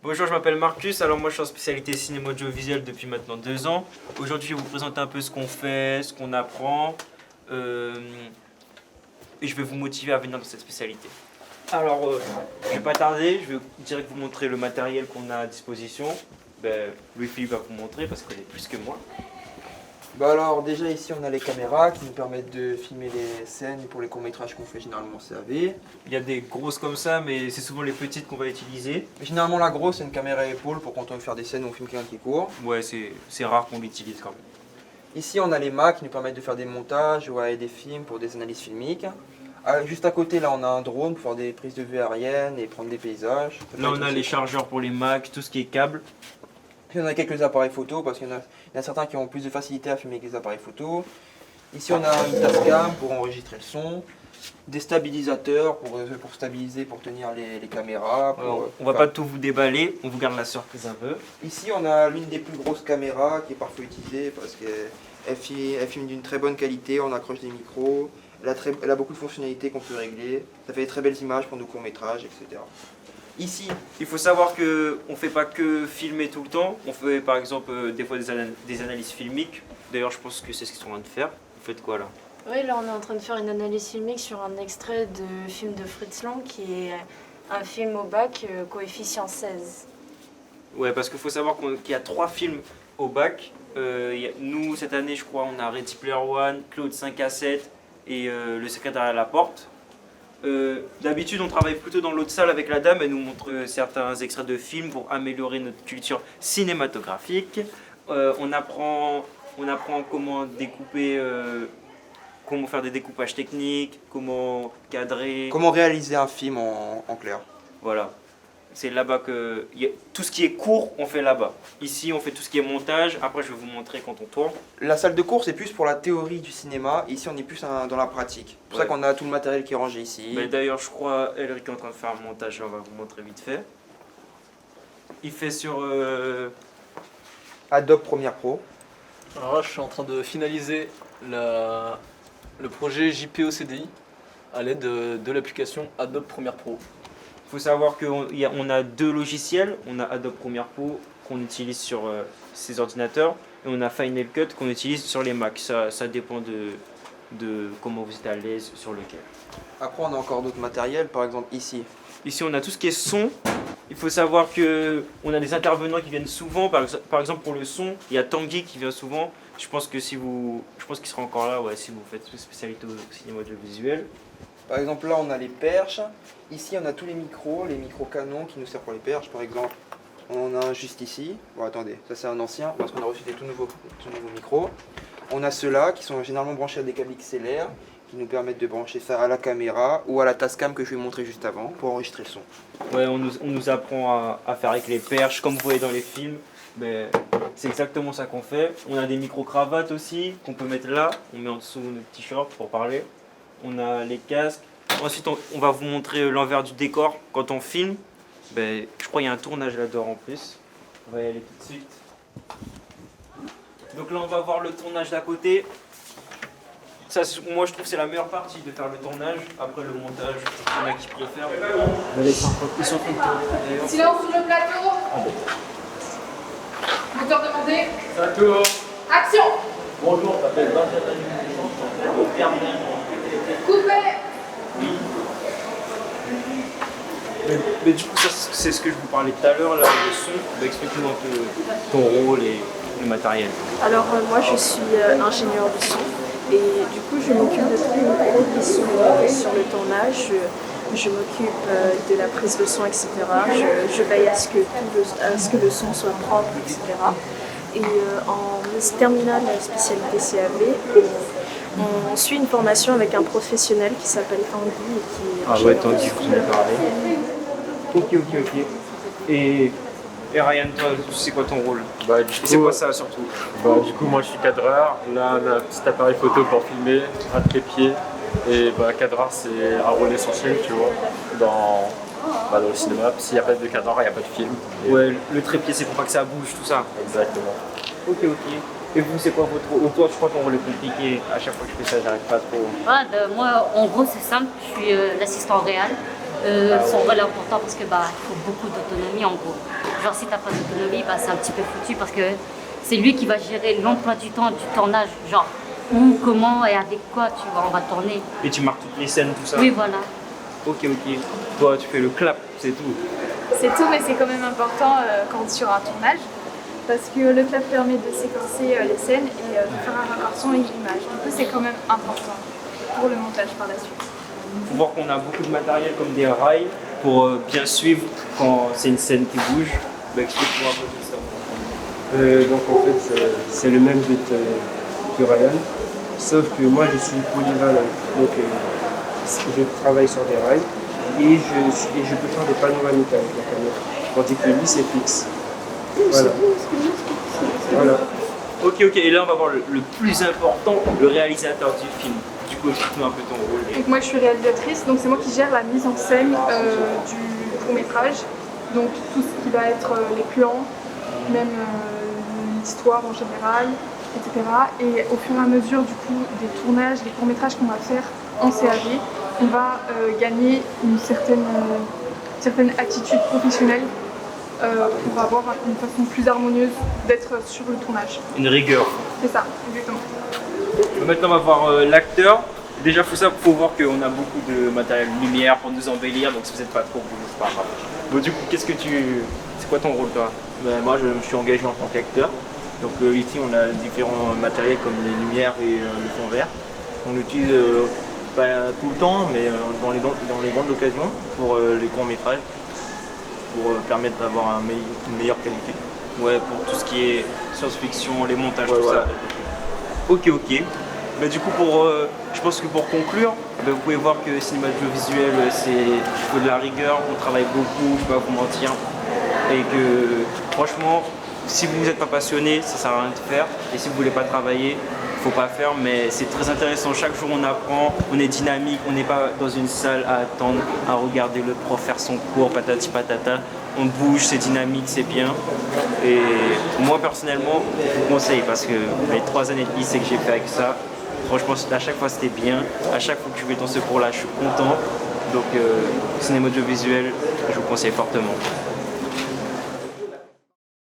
Bonjour, je m'appelle Marcus, alors moi je suis en spécialité cinéma audiovisuel depuis maintenant 2 ans. Aujourd'hui je vais vous présenter un peu ce qu'on fait, ce qu'on apprend et je vais vous motiver à venir dans cette spécialité. Alors je vais pas tarder, je vais direct vous montrer le matériel qu'on a à disposition. Louis-Philippe va vous montrer parce qu'il connaît plus que moi. Alors déjà ici on a les caméras qui nous permettent de filmer les scènes pour les courts-métrages qu'on fait généralement au CAV. Il y a des grosses comme ça mais c'est souvent les petites qu'on va utiliser. Généralement la grosse c'est une caméra à épaule pour quand on veut faire des scènes où on filme quelqu'un qui court. Ouais, c'est rare qu'on l'utilise quand même. Ici on a les Macs qui nous permettent de faire des montages et des films pour des analyses filmiques. Juste à côté là on a un drone pour faire des prises de vue aériennes et prendre des paysages. Là on a les chargeurs pour les Macs, tout ce qui est câble. Puis on a quelques appareils photo parce qu'il y en a certains qui ont plus de facilité à filmer avec les appareils photo. Ici on a une Tascam pour enregistrer le son, des stabilisateurs pour stabiliser, pour tenir les caméras. On va pas tout vous déballer, on vous garde la surprise un peu. Ici on a l'une des plus grosses caméras qui est parfois utilisée parce qu'elle filme d'une très bonne qualité, on accroche des micros, elle a beaucoup de fonctionnalités qu'on peut régler, ça fait des très belles images pour nos courts-métrages, etc. Ici, il faut savoir qu'on ne fait pas que filmer tout le temps, on fait par exemple des fois des analyses filmiques. D'ailleurs je pense que c'est ce qu'ils sont en train de faire. Vous faites quoi là? Oui, là on est en train de faire une analyse filmique sur un extrait de film de Fritz Lang qui est un film au bac coefficient 16. Ouais, parce qu'il faut savoir qu'il y a 3 films au bac. Nous cette année je crois on a Ready Player One, Claude 5 à 7 et Le secret derrière la porte. D'habitude, on travaille plutôt dans l'autre salle avec la dame. Elle nous montre certains extraits de films pour améliorer notre culture cinématographique. On apprend comment découper, comment faire des découpages techniques, comment cadrer. Comment réaliser un film en clair. Voilà. C'est là-bas que tout ce qui est court, on fait là-bas. Ici, on fait tout ce qui est montage. Après, je vais vous montrer quand on tourne. La salle de cours, c'est plus pour la théorie du cinéma. Ici, on est plus dans la pratique. C'est pour ça qu'on a tout le matériel qui est rangé ici. D'ailleurs, je crois Elric est en train de faire un montage. On va vous montrer vite fait. Il fait sur Adobe Premiere Pro. Alors là, je suis en train de finaliser le projet JPO-CDI à l'aide de l'application Adobe Premiere Pro. Il faut savoir qu'on a 2 logiciels. On a Adobe Premiere Pro qu'on utilise sur ces ordinateurs et on a Final Cut qu'on utilise sur les Macs. Ça dépend de comment vous êtes à l'aise sur lequel. Après, on a encore d'autres matériels, par exemple ici. Ici, on a tout ce qui est son. Il faut savoir qu'on a des intervenants qui viennent souvent. Par exemple, pour le son, il y a Tanguy qui vient souvent. Je pense qu'il sera encore là si vous faites une spécialité au cinéma audiovisuel. Par exemple, là, on a les perches. Ici, on a tous les micros canons qui nous servent pour les perches. Par exemple, on en a un juste ici. Bon, attendez, ça c'est un ancien parce qu'on a reçu des tout nouveaux micros. On a ceux-là qui sont généralement branchés à des câbles XLR qui nous permettent de brancher ça à la caméra ou à la Tascam que je vais montrer juste avant pour enregistrer le son. Ouais, on nous apprend à faire avec les perches, comme vous voyez dans les films. C'est exactement ça qu'on fait. On a des micro-cravates aussi qu'on peut mettre là. On met en dessous notre t-shirt pour parler. On a les casques. Ensuite, on va vous montrer l'envers du décor quand on filme. Je crois qu'il y a un tournage là-dedans en plus. On va y aller tout de suite. Donc là, on va voir le tournage d'à côté. Ça, moi, je trouve que c'est la meilleure partie de faire le tournage. Après le montage, il y en a qui préfèrent. Ils sont en train de tourner d'ailleurs. Silence sur le plateau. Moteur demandé. D'accord. Action. Bonjour, je m'appelle Benjamin. Coupé. Mais du coup, ça, c'est ce que je vous parlais tout à l'heure, là, le son. Explique-nous un peu ton rôle et le matériel. Alors moi je suis ingénieur du son et du coup je m'occupe de tous les micros qui sont sur le tournage. Je m'occupe de la prise de son, etc. Je veille à ce que le son soit propre, etc. Et en terminale spécialité CAV, on suit une formation avec un professionnel qui s'appelle Tanguy et qui est ingénieur Tanguy, du son. vous en avez parlé. Ok. Et Ryan, toi, c'est quoi ton rôle? C'est quoi ça surtout? Du coup, moi je suis cadreur. Là, on a un petit appareil photo pour filmer, un trépied. Et cadreur, c'est un rôle essentiel, tu vois, dans le cinéma. S'il n'y a pas de cadreur, il n'y a pas de film. Ouais, le trépied, c'est pour pas que ça bouge, tout ça. Exactement. Ok. Et vous, c'est quoi votre rôle? Toi, je crois que ton rôle est compliqué. À chaque fois que je fais ça, j'arrive pas trop. Moi, en gros, c'est simple. Je suis l'assistant réel. son rôle est important parce que faut beaucoup d'autonomie en gros. Genre si t'as pas d'autonomie, c'est un petit peu foutu parce que c'est lui qui va gérer l'emploi du temps du tournage, genre où, comment et avec quoi tu vois on va tourner. Et tu marques toutes les scènes, tout ça? Oui voilà. Ok. Toi, tu fais le clap, c'est tout. C'est tout, mais c'est quand même important quand sur un tournage, parce que le clap permet de séquencer les scènes et de faire un raccord son et l'image. Du coup, c'est quand même important pour le montage par la suite. Il faut voir qu'on a beaucoup de matériel comme des rails pour bien suivre quand c'est une scène qui bouge. Explique-moi un peu tout ça. Donc en fait, c'est le même but que Ryan, sauf que moi je suis polyvalent. Donc je travaille sur des rails et je peux faire des panoramiques avec la caméra. Tandis que lui, c'est fixe. Voilà. Ok, et là on va voir le plus important, le réalisateur du film. Du coup, explique-nous un peu ton rôle. Donc moi je suis réalisatrice, donc c'est moi qui gère la mise en scène du court-métrage. Donc tout ce qui va être les plans, même l'histoire en général, etc. Et au fur et à mesure du coup des tournages, des courts-métrages qu'on va faire en CAV, on va gagner une certaine attitude professionnelle pour avoir une façon plus harmonieuse d'être sur le tournage. Une rigueur. C'est ça, exactement. Maintenant, on va voir l'acteur. Déjà, faut voir qu'on a beaucoup de matériel lumière pour nous embellir, donc si vous n'êtes pas trop, c'est pas grave. Bon, du coup, c'est quoi ton rôle, toi? Moi, je me suis engagé en tant qu'acteur. Donc ici, on a différents matériels comme les lumières et le fond vert. On l'utilise pas tout le temps, mais dans les grandes occasions pour les courts-métrages, pour permettre d'avoir une meilleure qualité. Ouais, pour tout ce qui est science-fiction, les montages, tout voilà. ça. Ok. Bah, du coup, je pense que pour conclure, vous pouvez voir que cinéma audiovisuel, il faut de la rigueur, on travaille beaucoup, je ne vais pas vous mentir. Et que franchement, si vous n'êtes pas passionné, ça ne sert à rien de faire. Et si vous ne voulez pas travailler, il ne faut pas faire. Mais c'est très intéressant, chaque jour on apprend, on est dynamique, on n'est pas dans une salle à attendre, à regarder le prof faire son cours, patati patata. On bouge, c'est dynamique, c'est bien. Et moi personnellement, je vous conseille parce que les 3 années de lycée que j'ai fait avec ça, franchement, à chaque fois c'était bien. À chaque fois que je vais dans ce cours-là, je suis content. Donc, cinéma audiovisuel, je vous conseille fortement.